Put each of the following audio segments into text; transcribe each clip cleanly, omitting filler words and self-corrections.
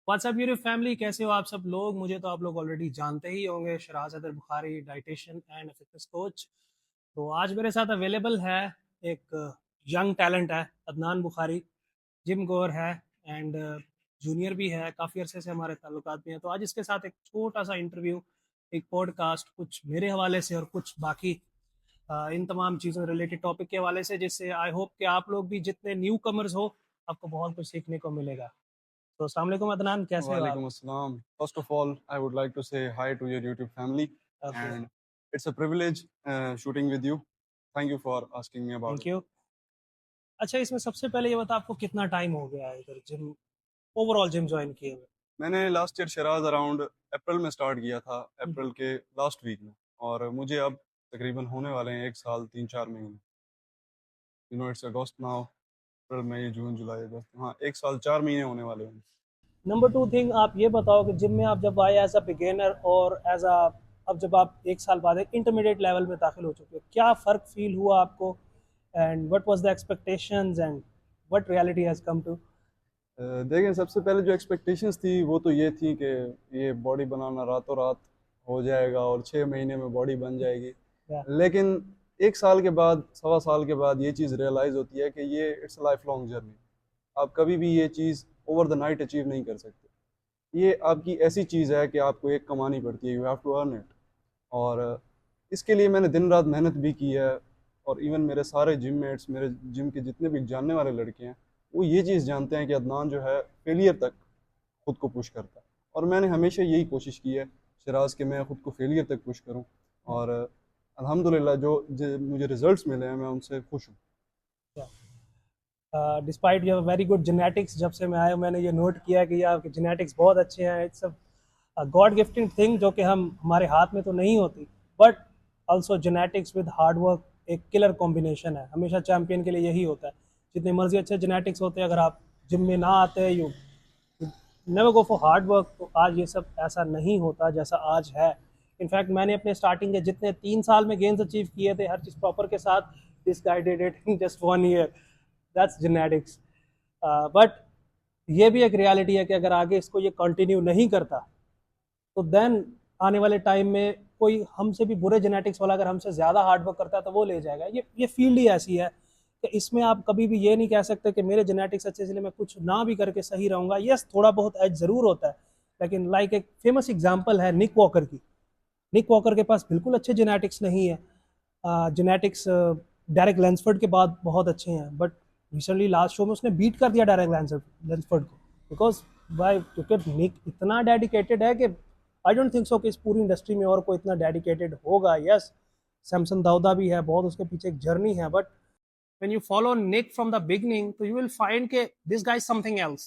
WhatsApp YouTube family, कैसे हो आप सब लोग? मुझे तो आप लोग ऑलरेडी जानते ही होंगे, Shiraz Ather Bukhari, dietician and fitness coach. तो आज मेरे साथ अवेलेबल है एक यंग टैलेंट है, अदनान बुखारी। जिम गोअर है एंड जूनियर भी है, काफ़ी अरसे से हमारे ताल्लुकात भी हैं। तो आज इसके साथ एक छोटा सा इंटरव्यू, एक पॉडकास्ट, कुछ मेरे हवाले से और कुछ बाकी इन तमाम चीज़ों रिलेटेड टॉपिक के हवाले से, जिससे आई होप कि आप लोग भी जितने न्यू कमर्स हो, आपको बहुत कुछ सीखने को मिलेगा। तो अस्सलाम वालेकुम अदनान, कैसे हो आप? Walaikum assalam. First of all, I would like to say hi to your YouTube family, okay, and it's a privilege shooting with you. Thank you for asking me about thank it. You. अच्छा, इसमें सबसे पहले ये बता, आपको कितना time हो गया है इधर जिम, ओवरऑल जिम ज्वाइन किए हुए? मैंने लास्ट ईयर शराज अराउंड अप्रैल में स्टार्ट किया था, हम्म। अप्रैल के लास्ट वीक में, और मुझे अब तकरीबन होने वाले हैं 1 साल 3-4 महीने। इट्स अगस्त नाउ, अप्रैल मई जून जुलाई अगस्त, हाँ 1 साल 4 महीने होने वाले हैं। नंबर टू थिंग, आप ये बताओ कि जिम में आप जब आए एज अ बिगिनर और एज अ, अब जब आप एक साल बाद एक इंटरमीडिएट लेवल में दाखिल हो चुके हो, क्या फ़र्क फील हुआ आपको? And what was the expectations and what reality has come to? देखें, सबसे पहले जो एक्सपेक्टेशंस थी वो तो ये थी कि ये बॉडी बनाना रातों रात हो जाएगा और 6 महीने में बॉडी बन जाएगी। या लेकिन 1 साल के बाद, 1.25 साल के बाद ये चीज़ रियलाइज़ होती है कि ये इट्स लाइफ लॉन्ग जर्नी। आप कभी भी ये चीज़ ओवर द नाइट अचीव नहीं कर सकते। ये आपकी ऐसी चीज़ है कि आपको एक कमानी पड़ती है, you have to earn it. और इसके लिए मैंने दिन रात मेहनत भी की है। और इवन मेरे सारे जिम मेट्स, मेरे जिम के जितने भी जानने वाले लड़के हैं, वो ये चीज़ जानते हैं कि अदनान जो है फेलियर तक खुद को पुश करता है। और मैंने हमेशा यही कोशिश की है शराज के मैं खुद को फेलियर तक पुश करूं। और अल्हम्दुलिल्लाह जो मुझे रिजल्ट्स मिले हैं मैं उनसे खुश हूँ। Despite your very good genetics, जब से मैं आया हूं, मैंने ये नोट किया है कि ये आपके जेनेटिक्स बहुत अच्छे हैं। इट्स गॉड गिफ्टेड थिंग जो कि हम हमारे हाथ में तो नहीं होती, but also genetics with hard work एक किलर कॉम्बिनेशन है। हमेशा चैंपियन के लिए यही होता है। जितने मर्जी अच्छे जेनेटिक्स होते हैं, अगर आप जिम में ना आते, you never go for hard work, तो आज ये सब ऐसा नहीं होता जैसा आज है। इनफैक्ट मैंने अपने स्टार्टिंग के जितने 3 साल में गेंस अचीव किए थे, हर चीज़ प्रॉपर के साथ, this guy did it in just 1 year. That's genetics. But ये भी एक रियलिटी है कि अगर आगे इसको ये कंटिन्यू नहीं करता, तो देन आने वाले टाइम में कोई हमसे भी बुरे जेनेटिक्स वाला अगर हमसे ज़्यादा हार्ड वर्क करता है तो वो ले जाएगा। ये फील्ड ही ऐसी है कि इसमें आप कभी भी ये नहीं कह सकते कि मेरे जेनेटिक्स अच्छे, इसलिए मैं कुछ ना भी करके सही रहूँगा। यस, थोड़ा बहुत एज ज़रूर होता है, लेकिन लाइक एक फेमस एग्जाम्पल है निक वॉकर की। निक वॉकर के पास बिल्कुल अच्छे जेनेटिक्स नहीं है। जेनेटिक्स डायरेक्ट लेंसफर्ड के बाद बहुत अच्छे हैं, बट रिसेंटली लास्ट शो में उसने बीट कर दिया डायरेक्ट लेंसफर्ड को। बिकॉज भाई, क्योंकि निक इतना डेडिकेटेड है कि आई डोंट थिंक सो कि इस पूरी इंडस्ट्री में और कोई इतना डेडिकेटेड होगा। यस, सैमसन दाऊदा भी है, बहुत उसके पीछे एक जर्नी है, but when you follow Nick from the beginning, तो you will find कि this guy is something else।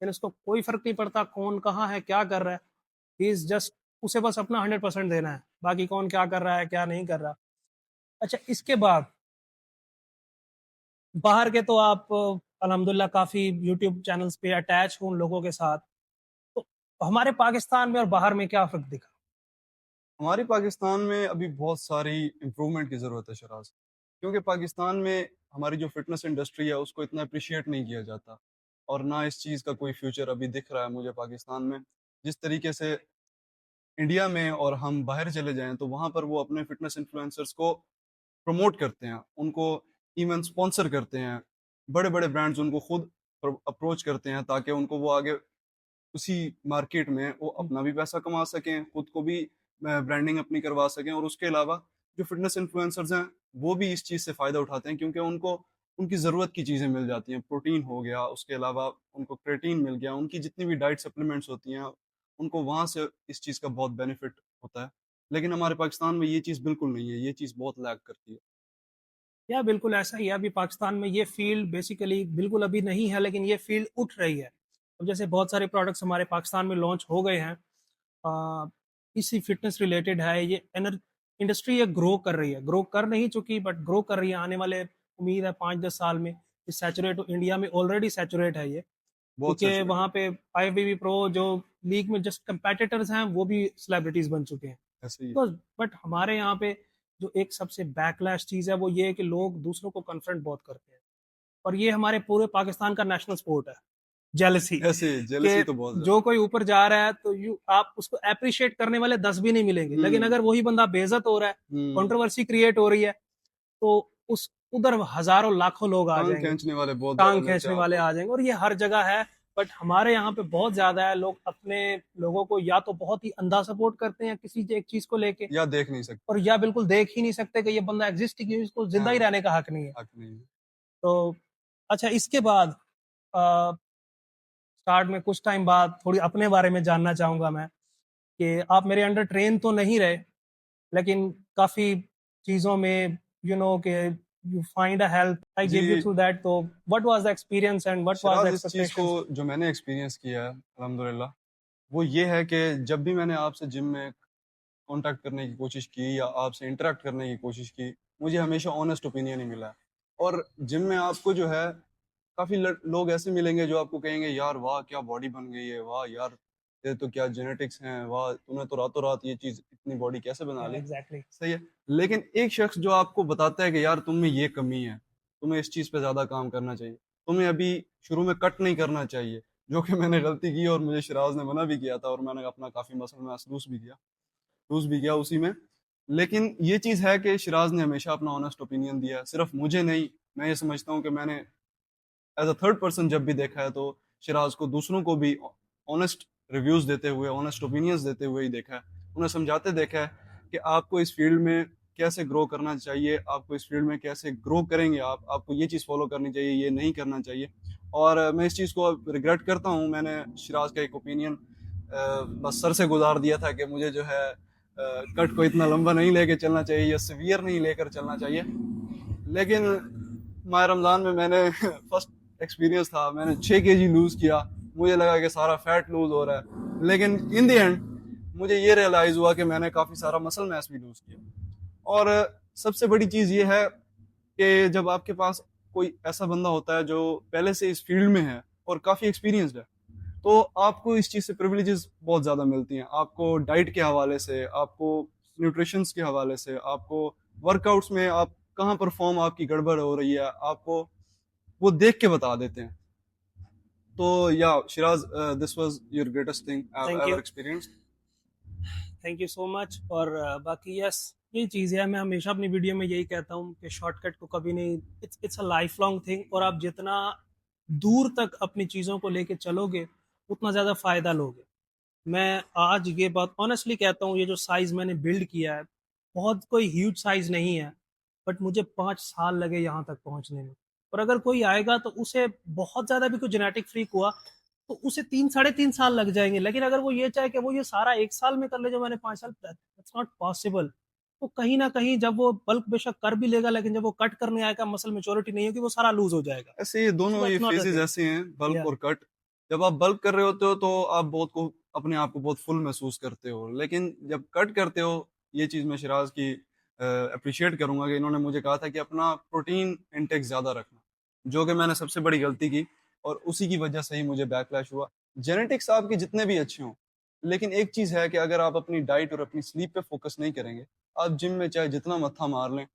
लेकिन उसको कोई फर्क नहीं पड़ता कौन कहाँ है, क्या कर रहा है। ही इज जस्ट, उसे बस अपना 100% देना है, बाकी कौन क्या कर रहा है क्या नहीं कर रहा। अच्छा, इसके बाद बाहर के तो आप अल्हम्दुलिल्लाह काफ़ी यूट्यूब चैनल्स पे अटैच हो उन लोगों के साथ। तो हमारे पाकिस्तान में और बाहर में क्या फ़र्क दिखा? हमारी पाकिस्तान में अभी बहुत सारी इम्प्रूवमेंट की ज़रूरत है शराज, क्योंकि पाकिस्तान में हमारी जो फिटनेस इंडस्ट्री है उसको इतना अप्रिशिएट नहीं किया जाता। और ना इस चीज़ का कोई फ्यूचर अभी दिख रहा है मुझे पाकिस्तान में। जिस तरीके से इंडिया में और हम बाहर चले जाएं तो वहाँ पर वो अपने फिटनेस इन्फ्लुएंसर्स को प्रमोट करते हैं, उनको इवन स्पॉन्सर करते हैं। बड़े बड़े ब्रांड्स उनको खुद अप्रोच करते हैं ताकि उनको वो आगे उसी मार्केट में वो अपना भी पैसा कमा सकें, खुद को भी ब्रांडिंग अपनी करवा सकें। और उसके अलावा जो फिटनेस इन्फ्लुएंसर्स हैं वो भी इस चीज़ से फ़ायदा उठाते हैं, क्योंकि उनको उनकी ज़रूरत की चीज़ें मिल जाती हैं। प्रोटीन हो गया, उसके अलावा उनको क्रेटीन मिल गया, उनकी जितनी भी डाइट सप्लीमेंट्स होती हैं उनको वहाँ से इस चीज़ का बहुत बेनिफिट होता है। लेकिन हमारे पाकिस्तान में ये चीज़ बिल्कुल नहीं है, ये चीज़ बहुत लैग करती है। या बिल्कुल ऐसा ही है, अभी पाकिस्तान में ये फील्ड बेसिकली बिल्कुल अभी नहीं है, लेकिन ये फील्ड उठ रही है। अब जैसे बहुत सारे प्रोडक्ट्स हमारे पाकिस्तान में लॉन्च हो गए हैं, इसी फिटनेस रिलेटेड है। ये इंडस्ट्री ये ग्रो कर रही है, ग्रो कर नहीं चुकी बट ग्रो कर रही है। आने वाले उम्मीद है 5-10 साल में ये सैचुरेट, इंडिया में ऑलरेडी सैचुरेट है ये, बहुत क्योंकि सैचुरेटेड वहाँ पे IFBB प्रो जो लीग में जस्ट कंपेटिटर्स हैं वो भी सेलिब्रिटीज बन चुके हैं। ऐसे ही है। तो बट हमारे यहाँ पे जो एक सबसे बैकलैश चीज़ है वो ये है कि लोग दूसरों को कन्फ्रंट बहुत करते हैं, और ये हमारे पूरे पाकिस्तान का नेशनल स्पोर्ट है। जेलसी ऐसे जेलसी कि तो बहुत जो कोई ऊपर जा रहा है तो यू आप उसको अप्रिशिएट करने वाले 10 भी नहीं मिलेंगे, लेकिन हम्म अगर वही बंदा बेइज्जत हो रहा है, हम्म कंट्रोवर्सी क्रिएट हो रही है, तो उस उधर हजारों लाखों लोग आ टांग जाएंगे, खींचने वाले बहुत ज्यादा टांग मिलते खींचने हैं वाले आपको। आ जाएंगे, और ये हर जगह है। बट हमारे यहाँ पे बहुत ज्यादा है, लोग अपने लोगों को या तो बहुत ही अंधा सपोर्ट करते हैं किसी एक चीज को लेके, या देख नहीं सकते। और या बिल्कुल देख ही नहीं सकते कि ये बंदा एग्जिस्ट ही क्यों, इसको जिंदा ही हाँ, रहने का हक नहीं है। हक नहीं है। तो अच्छा, इसके बाद स्टार्ट में कुछ टाइम बाद थोड़ी अपने बारे में जानना चाहूंगा मैं, कि आप मेरे अंडर ट्रेन तो नहीं रहे, लेकिन काफी चीजों में यू नो कि you find a help, I give you जी थ्रू दैट। तो what was the experience and what was the Shiraz, इस चीज़ को एक्सपेक्टेशंस? जो मैंने एक्सपीरियंस किया है अल्हम्दुलिल्लाह, वो ये है कि जब भी मैंने आपसे जिम में कांटेक्ट करने की कोशिश की या आपसे इंटरेक्ट करने की कोशिश की, मुझे हमेशा ऑनेस्ट ओपिनियन ही मिला है। और जिम में आपको जो है काफ़ी लोग ऐसे मिलेंगे जो आपको कहेंगे यार वाह क्या बॉडी बन गई है, वाह यार ये तो क्या जेनेटिक्स हैं, वाह तूने तो रातों रात ये चीज़ इतनी बॉडी कैसे बना ली। एग्जैक्टली। सही है। लेकिन एक शख्स जो आपको बताता है कि यार तुम में ये कमी है, तुम्हें इस चीज़ पे ज़्यादा काम करना चाहिए, तुम्हें अभी शुरू में कट नहीं करना चाहिए, जो कि मैंने गलती की और मुझे शिराज ने मना भी किया था, और मैंने अपना काफ़ी मसल मास लूज भी किया उसी में। लेकिन ये चीज़ है कि शिराज ने हमेशा अपना ऑनेस्ट ओपिनियन दिया है, सिर्फ मुझे नहीं। मैं ये समझता हूँ कि मैंने एज अ थर्ड पर्सन जब भी देखा है, तो शिराज को दूसरों को भी ऑनेस्ट रिव्यूज देते हुए, ऑनेस्ट ओपिनियंस देते हुए ही देखा है, उन्हें समझाते देखा है कि आपको इस फील्ड में कैसे ग्रो करना चाहिए, आपको इस फील्ड में कैसे ग्रो करेंगे आप, आपको ये चीज़ फॉलो करनी चाहिए, ये नहीं करना चाहिए। और मैं इस चीज़ को अब रिग्रेट करता हूँ, मैंने शिराज का एक ओपिनियन बस सर से गुजार दिया था कि मुझे जो है कट को इतना लंबा नहीं लेके चलना चाहिए या सिवियर नहीं लेकर चलना चाहिए। लेकिन माह रमज़ान में मैंने फर्स्ट एक्सपीरियंस था, मैंने 6 kg लूज़ किया, मुझे लगा कि सारा फैट लूज़ हो रहा है, लेकिन इन द एंड मुझे ये रियलाइज़ हुआ कि मैंने काफ़ी सारा मसल मास भी लूज़ किया। और सबसे बड़ी चीज़ ये है कि जब आपके पास कोई ऐसा बंदा होता है जो पहले से इस फील्ड में है और काफ़ी एक्सपीरियंसड है, तो आपको इस चीज़ से प्रिविलेजेस बहुत ज़्यादा मिलती हैं, आपको डाइट के हवाले से, आपको न्यूट्रिशंस के हवाले से, आपको वर्कआउट्स में आप कहाँ परफॉर्म आपकी गड़बड़ हो रही है, आपको वो देख के बता देते हैं। तो या Siraj, this was your greatest thing I have thank ever you, experienced. Thank you so much. और बाकी यस, यही चीज़ है, मैं हमेशा अपनी वीडियो में यही कहता हूँ कि शॉर्टकट को कभी नहीं, it's a life long thing, और आप जितना दूर तक अपनी चीज़ों को लेके चलोगे उतना ज़्यादा फ़ायदा लोगे। मैं आज ये बात ऑनेस्टली कहता हूँ, ये जो साइज़ मैंने बिल्ड किया है, बहुत कोई ह्यूज साइज़ नहीं है, बट मुझे 5 साल लगे यहाँ तक पहुँचने में। और अगर कोई आएगा तो उसे बहुत ज़्यादा भी कोई जेनेटिक फ्रीक हुआ तो उसे 3 साढ़े 3 साल लग जाएंगे, लेकिन अगर वो ये चाहे कि वो ये सारा 1 साल में कर ले जो मैंने 5 साल, दैट्स नॉट पॉसिबल। तो कहीं ना कहीं जब वो बल्क बेशक कर भी लेगा, लेकिन जब वो कट करने आएगा, मसल मेच्योरिटी नहीं होगी, वो सारा लूज हो जाएगा। ऐसे ये सो दोनों ये that's not the phases thing. ऐसे हैं, बल्क या और कट। जब आप बल्क कर रहे होते हो तो आप बहुत को अपने आप को बहुत फुल महसूस करते हो, लेकिन जब कट करते हो, ये चीज़ मैं शिराज की अप्रिशिएट करूंगा कि इन्होंने मुझे कहा था कि अपना प्रोटीन इंटेक ज़्यादा रखना, जो कि मैंने सबसे बड़ी गलती की, और उसी की वजह से ही मुझे बैकलैश हुआ। जेनेटिक्स आपके जितने भी अच्छे हों, लेकिन एक चीज़ है कि अगर आप अपनी डाइट और अपनी स्लीप पे फोकस नहीं करेंगे, आप जिम में चाहे जितना मत्था मार लें,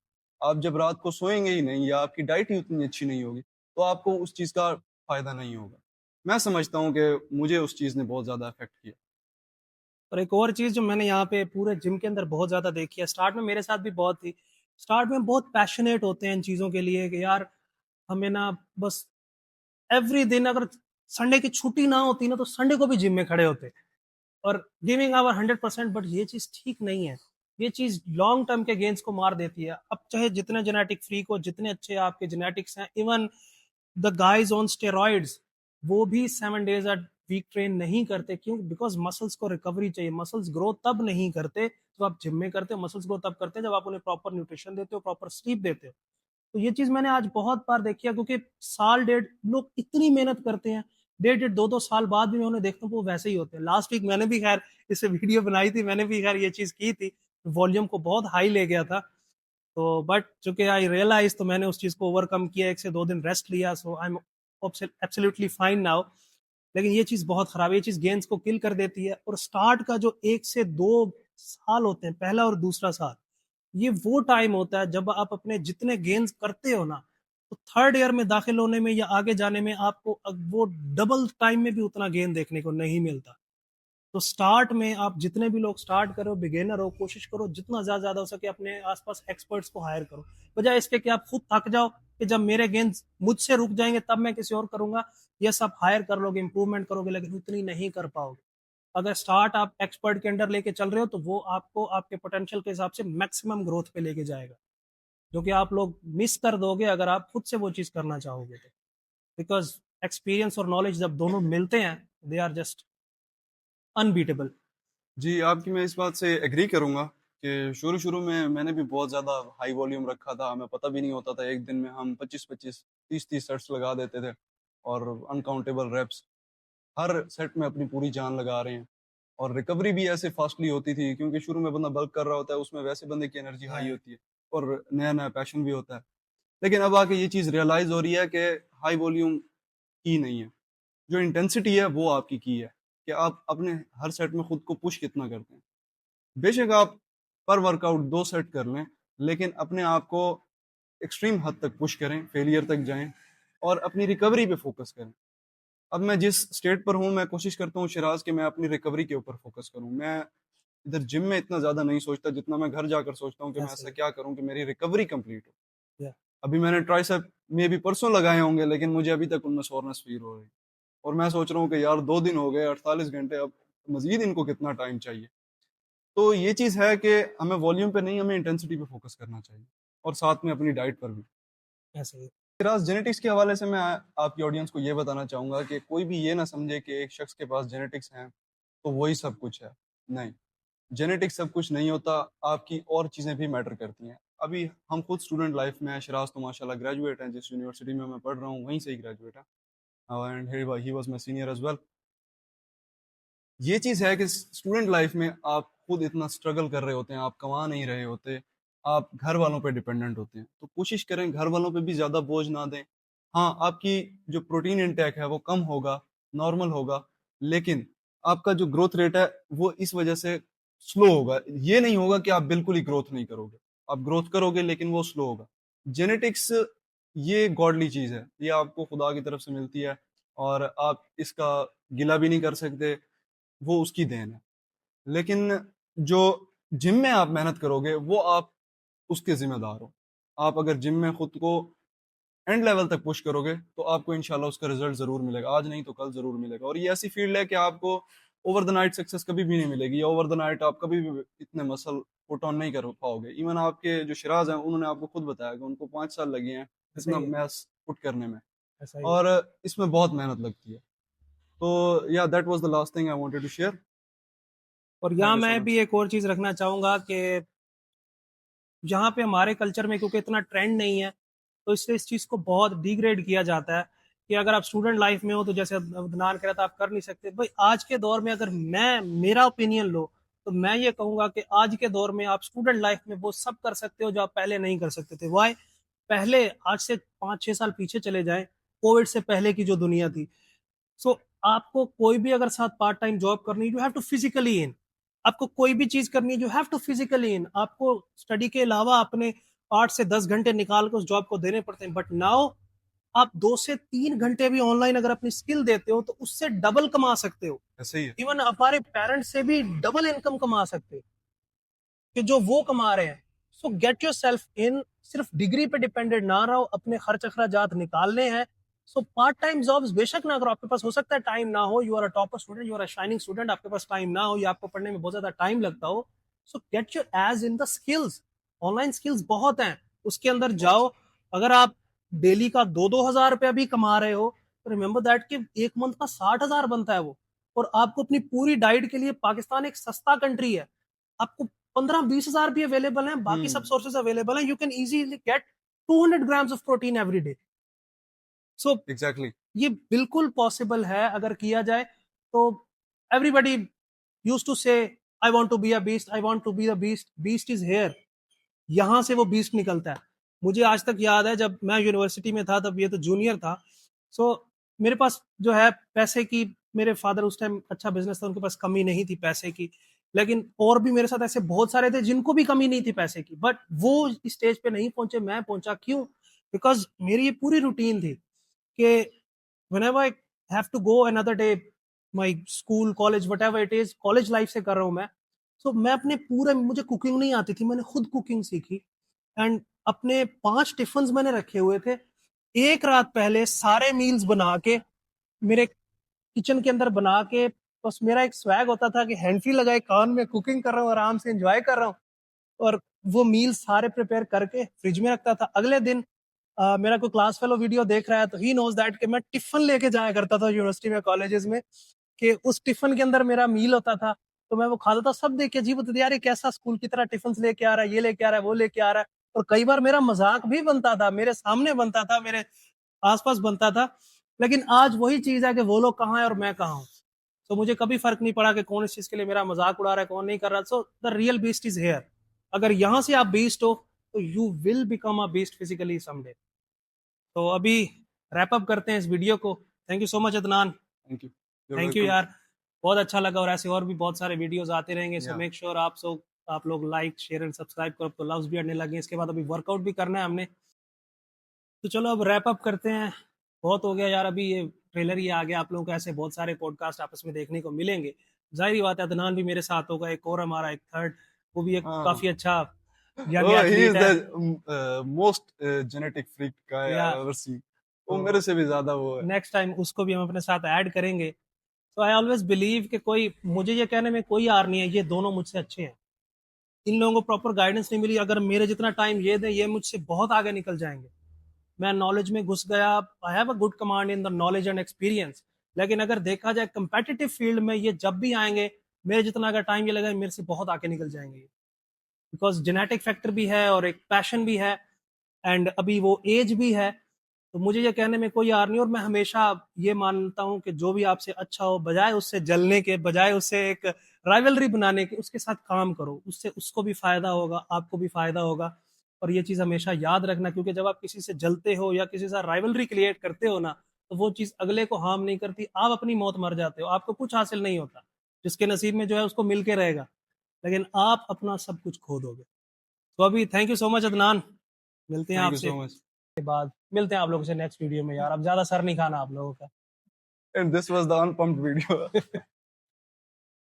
आप जब रात को सोएंगे ही नहीं या आपकी डाइट ही उतनी अच्छी नहीं होगी, तो आपको उस चीज़ का फ़ायदा नहीं होगा। मैं समझता हूँ कि मुझे उस चीज़ ने बहुत ज़्यादा अफ़ेक्ट किया। और एक और चीज़ जो मैंने यहाँ पे पूरे जिम के अंदर बहुत ज़्यादा देखी है, स्टार्ट में मेरे साथ भी बहुत थी। स्टार्ट में बहुत पैशनेट होते हैं इन चीज़ों के लिए कि यार हमें ना बस एवरी दिन, अगर संडे की छुट्टी ना होती ना तो संडे को भी जिम में खड़े होते और गिविंग आवर 100%। बट ये चीज़ ठीक नहीं है, ये चीज़ लॉन्ग टर्म के गेंस को मार देती है। अब चाहे जितने जेनेटिक फ्रीक हो, जितने अच्छे आपके जेनेटिक्स हैं, even the guys on steroids, वो भी 7 days a वीक ट्रेन नहीं करते। क्यों? बिकॉज मसल्स को रिकवरी चाहिए। मसल्स ग्रो तब नहीं करते जब आप जिम में करते हो, मसल्स ग्रो तब करते हैं जब आप उन्हें प्रॉपर न्यूट्रिशन देते हो, प्रॉपर स्लीप देते हो। तो ये चीज मैंने आज बहुत बार देखी है, क्योंकि साल डेढ़ लोग इतनी मेहनत करते हैं, डेढ़ डेढ़ दो दो साल बाद भी मैं उन्हें देखता हूँ वो वैसे ही होते हैं। लास्ट वीक मैंने भी खैर इससे वीडियो बनाई थी, मैंने भी खैर ये चीज की थी, वॉल्यूम को बहुत हाई ले गया था। तो बट चूंकि आई रियलाइज, तो मैंने उस चीज को ओवरकम किया, 1 से 2 दिन रेस्ट लिया, so I am absolutely fine now. लेकिन ये चीज बहुत खराब है, ये चीज गेंस को किल कर देती है। और स्टार्ट का जो 1 से 2 साल होते हैं, पहला और दूसरा साल, ये वो टाइम होता है जब आप अपने जितने गेंस करते हो ना, तो थर्ड ईयर में दाखिल होने में या आगे जाने में आपको वो डबल टाइम में भी उतना गेन देखने को नहीं मिलता। तो स्टार्ट में आप जितने भी लोग स्टार्ट करो, बिगिनर हो, कोशिश करो जितना ज़्यादा हो सके अपने आसपास एक्सपर्ट्स को हायर करो। बजाय इसके कि आप खुद थक जाओ कि जब मेरे गेन्स मुझसे रुक जाएँगे तब मैं किसी और करूँगा। यस, आप हायर कर लोगे, इम्प्रूवमेंट करोगे, लेकिन उतनी नहीं कर पाओगे। अगर स्टार्ट आप एक्सपर्ट के अंडर लेके चल रहे हो तो वो आपको आपके पोटेंशियल के हिसाब से मैक्सिमम ग्रोथ पे लेके जाएगा, जो कि आप लोग मिस कर दोगे अगर आप खुद से वो चीज़ करना चाहोगे तो। बिकॉज़ एक्सपीरियंस और नॉलेज जब दोनों मिलते हैं, दे आर जस्ट अनबीटेबल। जी, आपकी मैं इस बात से एग्री करूँगा कि शुरू-शुरू में मैंने भी बहुत ज़्यादा हाई वॉल्यूम रखा था, हमें पता भी नहीं होता था, एक दिन में हम 25-25, 30-30 सेट्स लगा देते थे और अनकाउंटेबल रेप्स, हर सेट में अपनी पूरी जान लगा रहे हैं और रिकवरी भी ऐसे फास्टली होती थी क्योंकि शुरू में बंदा बल्क कर रहा होता है, उसमें वैसे बंदे की एनर्जी हाई राइट। होती है और नया-नया पैशन भी होता है। लेकिन अब आके ये चीज़ रियलाइज़ हो रही है कि हाई वॉल्यूम की नहीं है, जो इंटेंसिटी है वो आपकी की है, कि आप अपने हर सेट में खुद को पुश कितना करते हैं। बेशक आप पर वर्कआउट 2 सेट कर लें, लेकिन अपने आप को एक्सट्रीम हद तक पुश करें, फेलियर तक जाएँ और अपनी रिकवरी पे फ़ोकस करें। अब मैं जिस स्टेट पर हूँ, मैं कोशिश करता हूँ शिराज़ कि मैं अपनी रिकवरी के ऊपर फ़ोकस करूँ। मैं इधर जिम में इतना ज़्यादा नहीं सोचता, जितना मैं घर जाकर सोचता हूँ कि मैं ऐसे ऐसा ही। क्या करूँ कि मेरी रिकवरी कंप्लीट हो। या अभी मैंने ट्राइसेप में भी परसों लगाए होंगे, लेकिन मुझे अभी तक उनमें सोरनेस फ़ील हो रही है और मैं सोच रहा हूँ कि यार 2 दिन हो गए, 48 घंटे, अब मज़ीद इनको कितना टाइम चाहिए। तो ये चीज़ है कि हमें वॉल्यूम पे नहीं, हमें इंटेंसिटी पे फ़ोकस करना चाहिए और साथ में अपनी डाइट पर भी। ऐसे ही। फिराज़, जेनेटिक्स के हवाले से मैं आपकी ऑडियंस को ये बताना चाहूँगा कि कोई भी ये ना समझे कि एक शख्स के पास जेनेटिक्स हैं, तो वही सब कुछ है। नहीं, जेनेटिक्स सब कुछ नहीं होता, आपकी और चीज़ें भी मैटर करती हैं। अभी हम खुद स्टूडेंट लाइफ़ में हैं, शिराज़ तो माशाल्लाह ग्रेजुएट हैं, जिस यूनिवर्सिटी में मैं पढ़ रहा हूँ, वहीं से ही ग्रेजुएट है and he was my senior as well. ये चीज़ है कि स्टूडेंट लाइफ में आप खुद इतना स्ट्रगल कर रहे होते हैं, आप कमा नहीं रहे होते, आप घर वालों पे डिपेंडेंट होते हैं। तो कोशिश करें घर वालों पे भी ज़्यादा बोझ ना दें। हाँ, आपकी जो प्रोटीन इंटेक है वो कम होगा, नॉर्मल होगा, लेकिन आपका जो ग्रोथ रेट है वो इस वजह से स्लो होगा। ये नहीं होगा कि आप बिल्कुल ही ग्रोथ नहीं करोगे। आप ग्रोथ करोगे लेकिन वो स्लो होगा। जेनेटिक्स ये गॉडली चीज़ है, ये आपको खुदा की तरफ से मिलती है और आप इसका गिला भी नहीं कर सकते, वो उसकी देन है। लेकिन जो जिम में आप मेहनत करोगे, वो आप उसके ज़िम्मेदार हो। आप अगर जिम में खुद को एंड लेवल तक पुश करोगे, तो आपको इंशाल्लाह उसका रिज़ल्ट ज़रूर मिलेगा। आज नहीं तो कल ज़रूर मिलेगा और ये ऐसी फ़ील्ड है कि आपको ओवर द नाइट सक्सेस कभी भी नहीं मिलेगी या ओवर द नाइट आप कभी भी इतने मसल पुट ऑन नहीं कर पाओगे। इवन आपके जो शिराज़ हैं, उन्होंने आपको खुद बताया कि उनको 5 साल लगे हैं ऐसा इतना ही है। मैस पुट करने में ऐसा ही है। और इसमें बहुत मेहनत लगती है। तो या that was the last thing I wanted to share. और थैंक यहाँ यू सो मैं भी मच। एक और चीज़ रखना चाहूँगा कि यहाँ पे हमारे कल्चर में क्योंकि इतना ट्रेंड नहीं है, तो इससे इस चीज़ को बहुत डिग्रेड किया जाता है कि अगर आप स्टूडेंट लाइफ में हो तो जैसे अदनान कह रहा था आप कर नहीं सकते। भाई आज के दौर में अगर मैं मेरा ओपिनियन लो तो मैं ये कहूँगा कि आज के दौर में आप स्टूडेंट लाइफ में वो सब कर सकते हो जो आप पहले नहीं कर सकते थे। व्हाई? पहले आज से 5-6 साल पीछे चले जाएँ, कोविड से पहले की जो दुनिया थी, सो आपको कोई भी अगर साथ पार्ट टाइम जॉब करनी है, you have to physically in. आपको कोई भी चीज करनी है, you have to physically in. आपको स्टडी के अलावा अपने 8 से 10 घंटे निकाल कर उस जॉब को देने पड़ते हैं, बट नाउ आप 2 से 3 घंटे भी ऑनलाइन अगर अपनी स्किल देते हो तो उससे डबल कमा सकते हो। ऐसे ही है। इवन हमारे पेरेंट्स से भी डबल इनकम कमा सकते हो कि जो वो कमा रहे हैं। सो गेट योर सेल्फ इन। सिर्फ डिग्री पे डिपेंडेंट ना रहो, अपने खर्च अखराजात निकालने हैं। सो पार्ट टाइम जॉब्स बेशक ना करो, आपके पास हो सकता है टाइम ना हो, you are a topper student, you are a shining student, आपके पास टाइम ना हो या आपको पढ़ने में बहुत ज्यादा टाइम लगता हो। So get your edge in the skills. Online skills बहुत हैं, उसके अंदर बहुत। जाओ। अगर आप डेली का 2-2 हज़ार रुपया भी कमा रहे हो तो रिमेंबर दैट कि एक मंथ का 60 हज़ार बनता है वो। और आपको अपनी पूरी डाइट के लिए पाकिस्तान एक सस्ता कंट्री है, आपको 15-20 हज़ार भी अवेलेबल हैं, बाकी सब हुँ, सोर्सेज अवेलेबल हैं। You can easily get 200 grams of protein every day. So exactly. ये बिल्कुल पॉसिबल है अगर किया जाए तो। Everybody used to say I want to be a beast, I want to be the beast, beast is here. यहाँ से वो बीस्ट निकलता है। मुझे आज तक याद है जब मैं यूनिवर्सिटी में था, तब ये तो जूनियर था। सो मेरे पास जो है पैसे की, मेरे फादर उस टाइम अच्छा बिजनेस था, उनके पास कमी नहीं थी पैसे की। लेकिन और भी मेरे साथ ऐसे बहुत सारे थे जिनको भी कमी नहीं थी पैसे की, बट वो इस स्टेज पे नहीं पहुंचे, मैं पहुंचा। क्यों? बिकॉज मेरी ये पूरी रूटीन थी कि whenever I have to go another day, my school, college, whatever it is, college life से कर रहा हूँ मैं, so मैं अपने पूरे, मुझे कुकिंग नहीं आती थी, मैंने खुद कुकिंग सीखी एंड अपने 5 टिफिन्स मैंने रखे हुए थे। एक रात पहले सारे मील्स बना के मेरे किचन के अंदर बना के, बस मेरा एक स्वैग होता था कि हैंड फ्री लगाए कान में, कुकिंग कर रहा हूँ, आराम से एंजॉय कर रहा हूँ, और वो मील सारे प्रिपेयर करके फ्रिज में रखता था। अगले दिन मेरा कोई क्लास फेलो वीडियो देख रहा है तो ही नोज दैट कि मैं टिफिन लेके जाया करता था यूनिवर्सिटी में, कॉलेजेस में, कि उस टिफिन के अंदर मेरा मील होता था, तो मैं वो खाता था। सब देख के अजीब होता था, यार ये कैसा स्कूल की तरह टिफिन लेके आ रहा है, ये लेके आ रहा है, वो लेके आ रहा है। और कई बार मेरा मजाक भी बनता था, मेरे सामने बनता था, मेरे आसपास बनता था। लेकिन आज वही चीज है कि वो लोग कहाँ है और मैं कहाँ हूँ। तो मुझे कभी फर्क नहीं पड़ा कि कौन इस चीज के लिए मेरा मजाक उड़ा रहा है, कौन नहीं कर रहा। So the real beast is hair. अगर यहाँ से आप बीस्ट हो तो you will become a beast physically someday. तो अभी रैप अप करते हैं इस वीडियो को। Thank you so much Adnan. Thank you, you're thank you welcome. यार, बहुत अच्छा लगा, और ऐसे और भी बहुत सारे वीडियोस आते रहेंगे। सो Yeah. मेक श्योर आप लोग लाइक शेयर एंड सब्सक्राइब करो। तो लव्स भी आने लगे, इसके बाद अभी वर्कआउट भी करना है हमने। तो चलो अब रैप अप करते हैं। बहुत हो गया यार, अभी ये ट्रेलर ही आ गया। आप लोगों को ऐसे बहुत सारे पॉडकास्ट आपस में देखने को मिलेंगे। जाहिर ही बात है, अदनान भी मेरे साथ होगा, एक और हमारा एक थर्ड, वो भी एक हाँ. काफी अच्छा young Oh, he is athlete है। the most genetic freak guy या I've ever seen. वो तो मेरे से भी ज्यादा वो है. नेक्स्ट टाइम उसको भी हम अपने साथ ऐड करेंगे। तो आई ऑलवेज बिलीव कि कोई, मुझे ये कहने में कोई आर नहीं है, ये दोनों मुझसे अच्छे हैं। इन लोगों को प्रॉपर गाइडेंस नहीं मिली, अगर मेरे जितना टाइम ये दे, ये मुझसे बहुत आगे निकल जाएंगे। मैं नॉलेज में घुस गया, I have a good command in the knowledge and experience. लेकिन अगर देखा जाए कंपेटिटिव फील्ड में, ये जब भी आएंगे, मेरे जितना अगर टाइम ये लगा, मेरे से बहुत आगे निकल जाएंगे। बिकॉज जेनेटिक फैक्टर भी है और एक पैशन भी है, एंड अभी वो एज भी है। तो मुझे ये कहने में कोई यार नहीं, और मैं हमेशा ये मानता हूँ कि जो भी आपसे अच्छा हो, बजाय उससे जलने के, बजाय उससे एक राइवलरी बनाने के, उसके साथ काम करो। उससे उसको भी फायदा होगा, आपको भी फायदा होगा। और ये चीज हमेशा याद रखना, क्योंकि जब आप किसी से जलते हो या किसी से राइवलरी क्रिएट करते हो ना, तो वो चीज अगले को हार्म नहीं करती, आप अपनी मौत मर जाते हो, आपको कुछ हासिल नहीं होता। जिसके नसीब में जो है उसको मिल के रहेगा, लेकिन आप अपना सब कुछ खो दोगे। तो अभी thank you so much Adnan, मिलते हैं Thank you आपसे so much. के बाद, मिलते हैं आप लोगों से नेक्स्ट वीडियो में यार। अब ज्यादा सर नहीं खाना आप लोगों का। And this was the unpumped video.